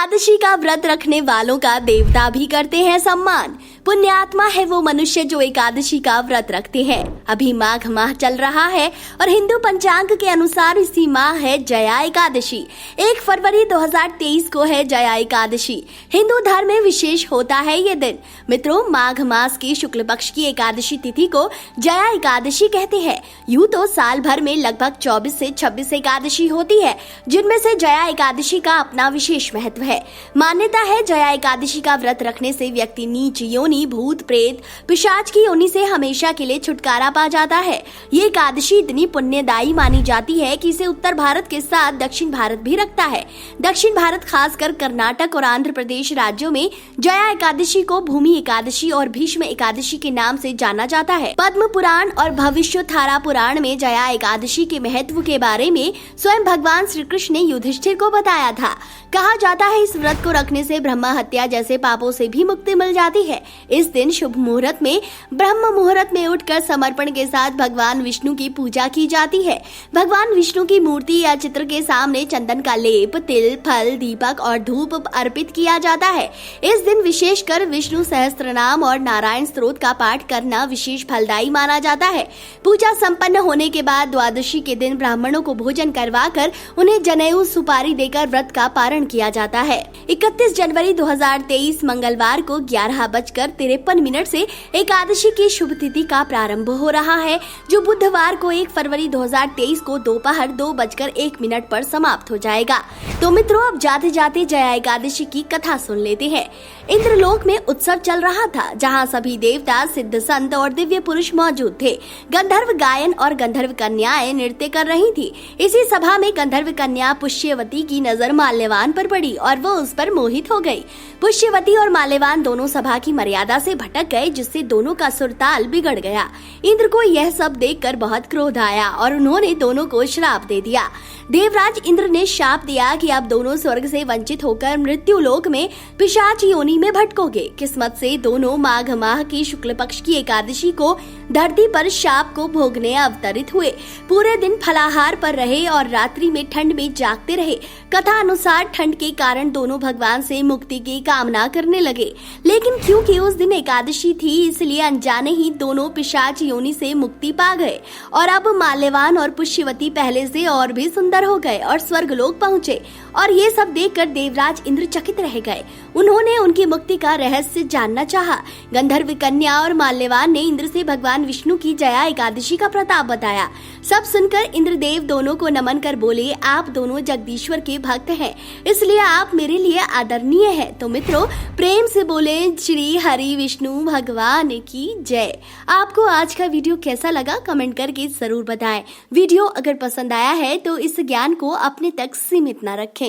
एकादशी का व्रत रखने वालों का देवता भी करते हैं सम्मान। पुण्यात्मा है वो मनुष्य जो एकादशी का व्रत रखते हैं। अभी माघ माह चल रहा है और हिंदू पंचांग के अनुसार इसी माह है जया एकादशी। 1 फरवरी 2023 को है जया एकादशी। हिंदू धर्म में विशेष होता है ये दिन। मित्रों, माघ मास की शुक्ल पक्ष की एकादशी तिथि को जया एकादशी कहते हैं। यूं तो साल भर में लगभग 24 से 26 एकादशी होती है, जिनमें से जया एकादशी का अपना विशेष महत्व है। मान्यता है जया एकादशी का व्रत रखने से व्यक्ति नीच योनि, भूत प्रेत, पिशाच की योनि से हमेशा के लिए छुटकारा पा जाता है। ये एकादशी इतनी पुण्यदायी मानी जाती है कि इसे उत्तर भारत के साथ दक्षिण भारत भी रखता है। दक्षिण भारत खासकर कर्नाटक और आंध्र प्रदेश राज्यों में जया एकादशी को भूमि एकादशी और भीष्म एकादशी के नाम से जाना जाता है। पद्म पुराण और भविष्योत्थारा पुराण में जया एकादशी के महत्व के बारे में स्वयं भगवान श्री कृष्ण ने युधिष्ठिर को बताया था। कहा जाता है इस व्रत को रखने से ब्रह्म हत्या जैसे पापों से भी मुक्ति मिल जाती है। इस दिन शुभ मुहूर्त में ब्रह्म मुहूर्त में उठकर समर्पण के साथ भगवान विष्णु की पूजा की जाती है। भगवान विष्णु की मूर्ति या चित्र के सामने चंदन का लेप, तिल, फल, दीपक और धूप अर्पित किया जाता है। इस दिन विशेषकर विष्णु सहस्त्रनाम और नारायण स्तोत्र का पाठ करना विशेष फलदायी माना जाता है। पूजा संपन्न होने के बाद द्वादशी के दिन ब्राह्मणों को भोजन करवाकर उन्हें जनेऊ सुपारी देकर व्रत का पारण किया जाता है। 31 जनवरी 2023 मंगलवार को 11:53 से एकादशी की शुभ तिथि का प्रारंभ हो रहा है, जो बुधवार को 1 फरवरी 2023 को दोपहर 2:01 पर समाप्त हो जाएगा। तो मित्रों, अब जाते जाते जया एकादशी की कथा सुन लेते हैं। इंद्रलोक में उत्सव चल रहा था, जहां सभी देवता, सिद्ध संत और दिव्य पुरुष मौजूद थे। गंधर्व गायन और गंधर्व कन्याएं नृत्य कर रही थी। इसी सभा में गंधर्व कन्या पुष्यवती की नजर माल्यवान पर पड़ी और वो उस पर मोहित हो गई। पुष्यवती और माल्यवान दोनों सभा की मर्यादा से भटक गए, जिससे दोनों का सुरताल बिगड़ गया। इंद्र को यह सब देखकर बहुत क्रोध आया और उन्होंने दोनों को श्राप दे दिया। देवराज इंद्र ने शाप दिया कि आप दोनों स्वर्ग से वंचित होकर मृत्यु लोक में पिशाच योनि में भटकोगे। किस्मत से दोनों माघ माह की शुक्ल पक्ष की एकादशी को धरती पर शाप को भोगने अवतरित हुए। पूरे दिन फलाहार पर रहे और रात्रि में ठंड में जागते रहे। कथा अनुसार ठंड के कारण दोनों भगवान से मुक्ति की कामना करने लगे, लेकिन क्योंकि उस दिन एकादशी थी, इसलिए अनजाने ही दोनों पिशाच योनि से मुक्ति पा गए और अब माल्यवान और पुष्यवती पहले से और भी सुंदर हो गए और स्वर्गलोक पहुँचे। और ये सब देखकर देवराज इंद्र चकित रह गए। उन्होंने उनकी मुक्ति का रहस्य जानना चाहा। गंधर्व कन्या और माल्यवान ने इंद्र से भगवान विष्णु की जया एकादशी का प्रताप बताया। सब सुनकर इंद्रदेव दोनों को नमन कर बोले, आप दोनों जगदीश्वर के भक्त हैं, इसलिए आप मेरे लिए आदरणीय हैं। तो मित्रों, प्रेम से बोले श्री हरि विष्णु भगवान की जय। आपको आज का वीडियो कैसा लगा कमेंट करके जरूर बताएं। वीडियो अगर पसंद आया है तो इस ज्ञान को अपने तक सीमित न रखें।